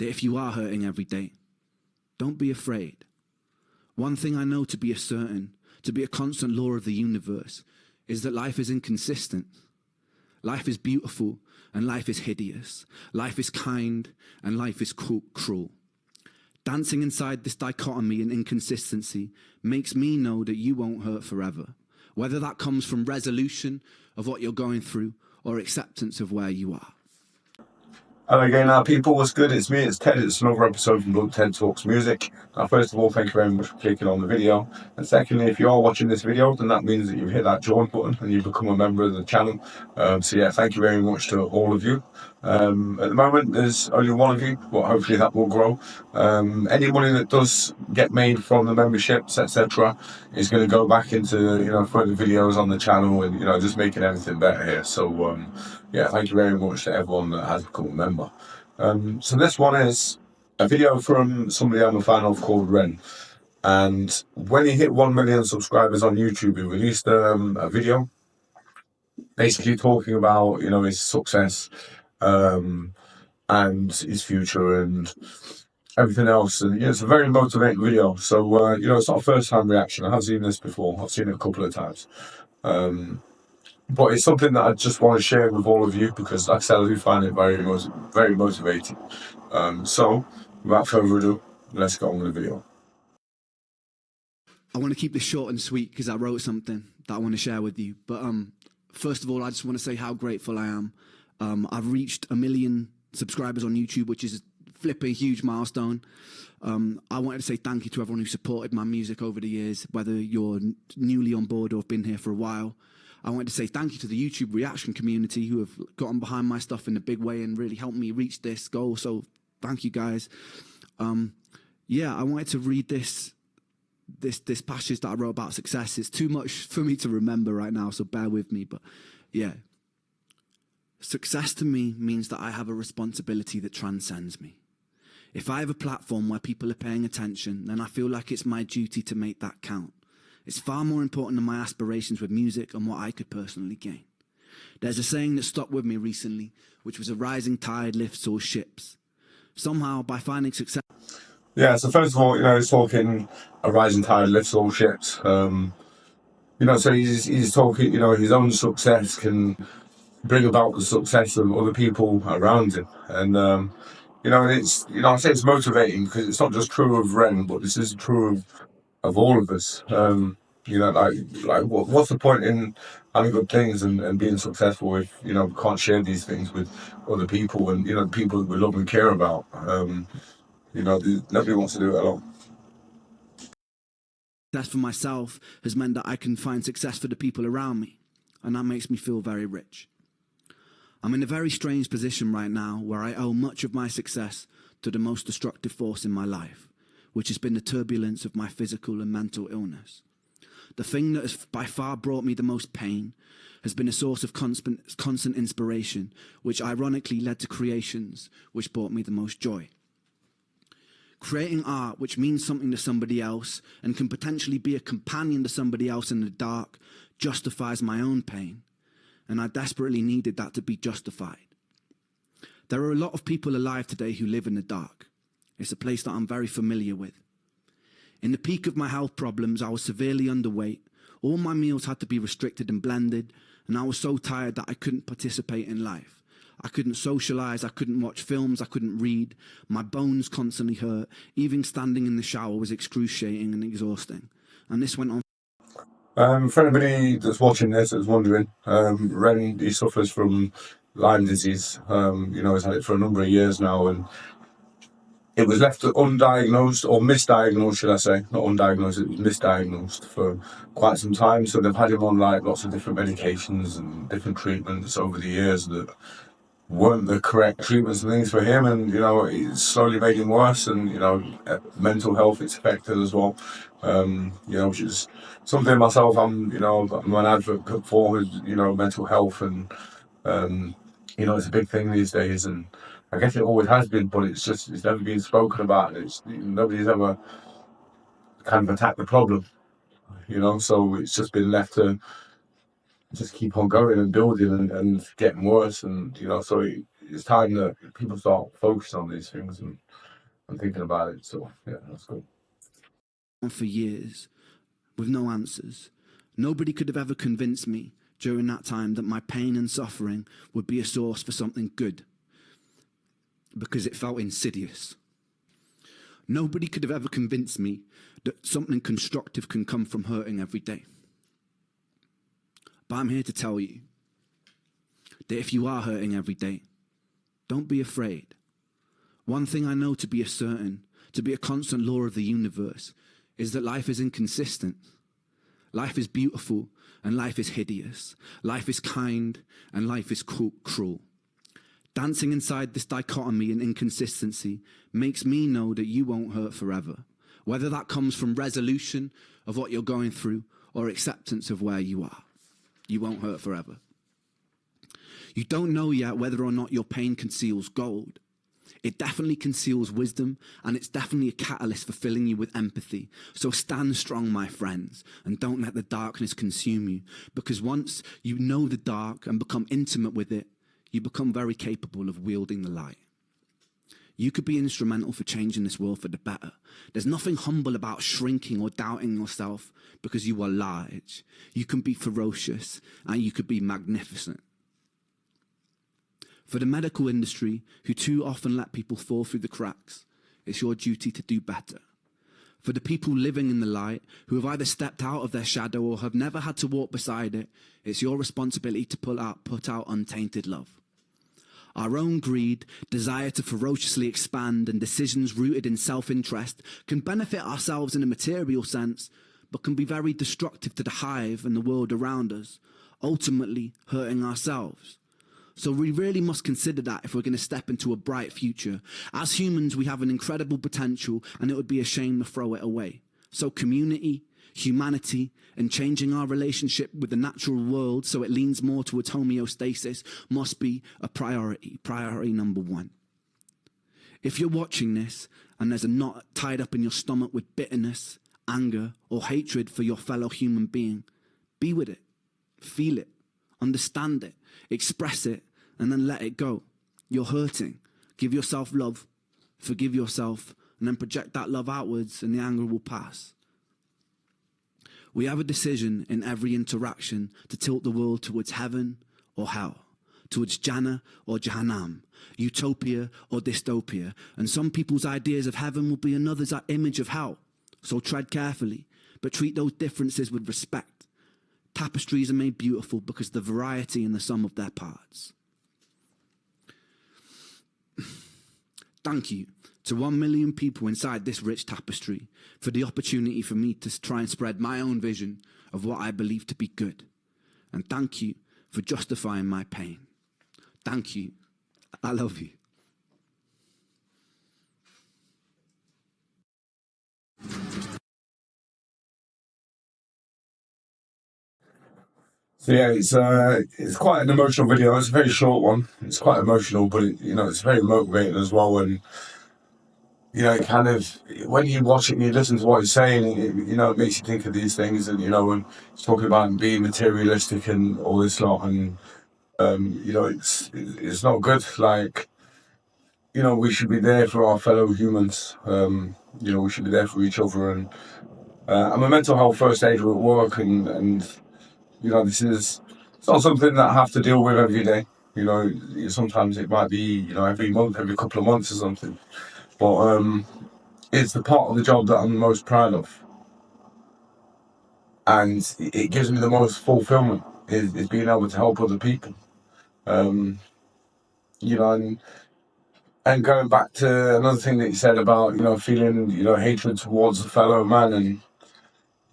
that if you are hurting every day, don't be afraid. One thing I know to be a certain, to be a constant law of the universe, is that life is inconsistent. Life is beautiful and life is hideous. Life is kind and life is cruel. Dancing inside this dichotomy and inconsistency makes me know that you won't hurt forever, whether that comes from resolution of what you're going through or acceptance of where you are. Hello again, people. What's good? It's me, it's Ted. It's another episode from Blood Ted Talks Music. First of all, thank you very much for clicking on the video. And secondly, if you are watching this video, then that means that you've hit that join button and you've become a member of the channel. So yeah, thank you very much to all of you. At the moment, there's only one of you, but hopefully that will grow. Any money that does get made from the memberships, etc., is going to go back into further videos on the channel and just making everything better here. So yeah, thank you very much to everyone that has become a member. So this one is a video from somebody I'm a fan of called Ren. And when he hit 1 million subscribers on YouTube, he released a video basically talking about, his success and his future and everything else. And it's a very motivating video. So, it's not a first-time reaction. I have seen this before. I've seen it a couple of times. But it's something that I just want to share with all of you because, like I said, I do find it very motivating. So, without further ado, let's get on with the video. I want to keep this short and sweet because I wrote something that I want to share with you. But first of all, I just want to say how grateful I am. I've reached 1 million subscribers on YouTube, which is a flipping huge milestone. I wanted to say thank you to everyone who supported my music over the years, whether you're newly on board or have been here for a while. I wanted to say thank you to the YouTube reaction community who have gotten behind my stuff in a big way and really helped me reach this goal. So thank you guys. Yeah, I wanted to read this passage that I wrote about success. It's too much for me to remember right now, so bear with me. But yeah, success to me means that I have a responsibility that transcends me. If I have a platform where people are paying attention, then I feel like it's my duty to make that count. It's far more important than my aspirations with music and what I could personally gain. There's a saying that stuck with me recently, which was a rising tide lifts all ships. Somehow, by finding success... Yeah, so first of all, he's talking a rising tide lifts all ships. So he's talking, his own success can bring about the success of other people around him. And, it's, I say it's motivating because it's not just true of Ren, but this is true of all of us. What's the point in having good things and being successful if, we can't share these things with other people and, the people that we love and care about. Nobody wants to do it alone. Success for myself has meant that I can find success for the people around me, and that makes me feel very rich. I'm in a very strange position right now where I owe much of my success to the most destructive force in my life, which has been the turbulence of my physical and mental illness. The thing that has by far brought me the most pain has been a source of constant inspiration, which ironically led to creations which brought me the most joy. Creating art which means something to somebody else and can potentially be a companion to somebody else in the dark justifies my own pain, and I desperately needed that to be justified. There are a lot of people alive today who live in the dark. It's a place that I'm very familiar with. In the peak of my health problems, I was severely underweight. All my meals had to be restricted and blended, and I was so tired that I couldn't participate in life. I couldn't socialize, I couldn't watch films, I couldn't read. My bones constantly hurt. Even standing in the shower was excruciating and exhausting. And this went on. For anybody that's watching this that's wondering, Ren, he suffers from Lyme disease. He's had it for a number of years now, and it was left undiagnosed, or misdiagnosed, should I say. Not undiagnosed, it was misdiagnosed for quite some time. So they've had him on lots of different medications and different treatments over the years that weren't the correct treatments and things for him, and it's slowly made him worse, and mental health it's affected as well, which is something myself I'm an advocate for, is mental health, and it's a big thing these days, and I guess it always has been, but it's never been spoken about, and nobody's ever kind of attacked the problem, so it's just been left to just keep on going and building and getting worse, and so it's time that people start focusing on these things and thinking about it. So yeah, that's good. For years, with no answers. Nobody could have ever convinced me during that time that my pain and suffering would be a source for something good, because it felt insidious. Nobody could have ever convinced me that something constructive can come from hurting every day. But I'm here to tell you that if you are hurting every day, don't be afraid. One thing I know to be a certain, to be a constant law of the universe, is that life is inconsistent. Life is beautiful and life is hideous. Life is kind and life is cruel. Dancing inside this dichotomy and inconsistency makes me know that you won't hurt forever, whether that comes from resolution of what you're going through or acceptance of where you are. You won't hurt forever. You don't know yet whether or not your pain conceals gold. It definitely conceals wisdom, and it's definitely a catalyst for filling you with empathy. So stand strong, my friends, and don't let the darkness consume you, because once you know the dark and become intimate with it, you become very capable of wielding the light. You could be instrumental for changing this world for the better. There's nothing humble about shrinking or doubting yourself, because you are large. You can be ferocious, and you could be magnificent. For the medical industry, who too often let people fall through the cracks, it's your duty to do better. For the people living in the light, who have either stepped out of their shadow or have never had to walk beside it, it's your responsibility to put out untainted love. Our own greed, desire to ferociously expand, and decisions rooted in self-interest can benefit ourselves in a material sense, but can be very destructive to the hive and the world around us, ultimately hurting ourselves. So we really must consider that if we're going to step into a bright future. As humans, we have an incredible potential, and it would be a shame to throw it away. So community, humanity, and changing our relationship with the natural world so it leans more towards homeostasis must be a priority number one. If you're watching this and there's a knot tied up in your stomach with bitterness, anger, or hatred for your fellow human being, be with it, feel it, understand it, express it, and then let it go. You're hurting. Give yourself love, forgive yourself, and then project that love outwards, and the anger will pass. We have a decision in every interaction to tilt the world towards heaven or hell, towards Jannah or Jahannam, utopia or dystopia. And some people's ideas of heaven will be another's image of hell. So tread carefully, but treat those differences with respect. Tapestries are made beautiful because of the variety in the sum of their parts. Thank you to 1 million people inside this rich tapestry for the opportunity for me to try and spread my own vision of what I believe to be good. And thank you for justifying my pain. Thank you. I love you. So yeah, it's quite an emotional video. It's a very short one. It's quite emotional, but it's very motivating as well. And it kind of, when you watch it and you listen to what he's saying, it makes you think of these things. And when he's talking about being materialistic and all this lot, and it's not good. Like, we should be there for our fellow humans. We should be there for each other. And I'm a mental health first aider at work, and this is, it's not something that I have to deal with every day. Sometimes it might be, every month, every couple of months or something. But it's the part of the job that I'm most proud of. And it gives me the most fulfillment, is being able to help other people. And going back to another thing that you said about, feeling, hatred towards a fellow man, and,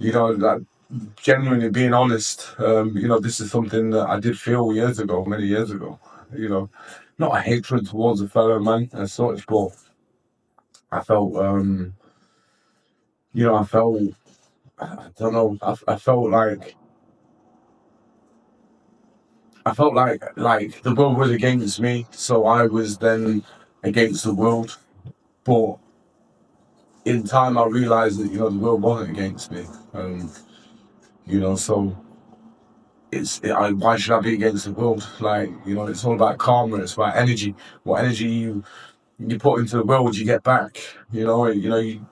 that genuinely being honest, this is something that I did feel many years ago, not a hatred towards a fellow man as such, but I felt, I don't know, I felt like the world was against me, so I was then against the world. But in time, I realized that the world wasn't against me. So why should I be against the world? Like, you know, it's all about karma. It's about energy. What energy you put into the world, you get back. You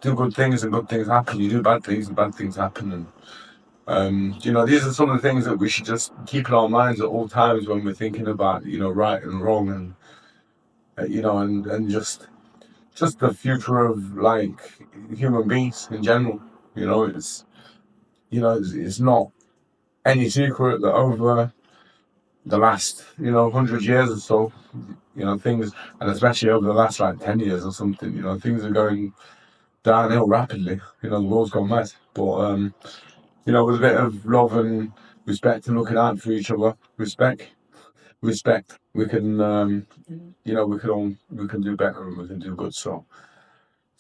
do good things and good things happen. You do bad things and bad things happen. And these are some of the things that we should just keep in our minds at all times when we're thinking about, right and wrong, and just the future of like human beings in general. It's not any secret that over the last 100 years or so, things, and especially over the last like 10 years or something, things are going downhill rapidly. The world's gone mad. But with a bit of love and respect and looking out for each other, respect, we can we can do better and we can do good. So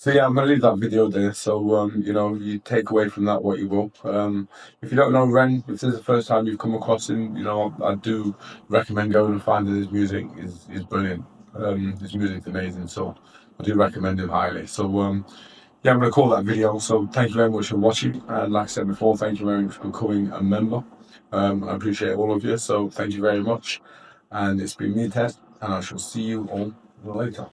yeah, I'm gonna leave that video there. So you take away from that what you will. If you don't know Ren, if this is the first time you've come across him, I do recommend going and finding his music. is brilliant. His music's amazing. So I do recommend him highly. So yeah, I'm gonna call that video. So thank you very much for watching. And like I said before, thank you very much for becoming a member. I appreciate all of you. So thank you very much. And it's been me, Ted, and I shall see you all later.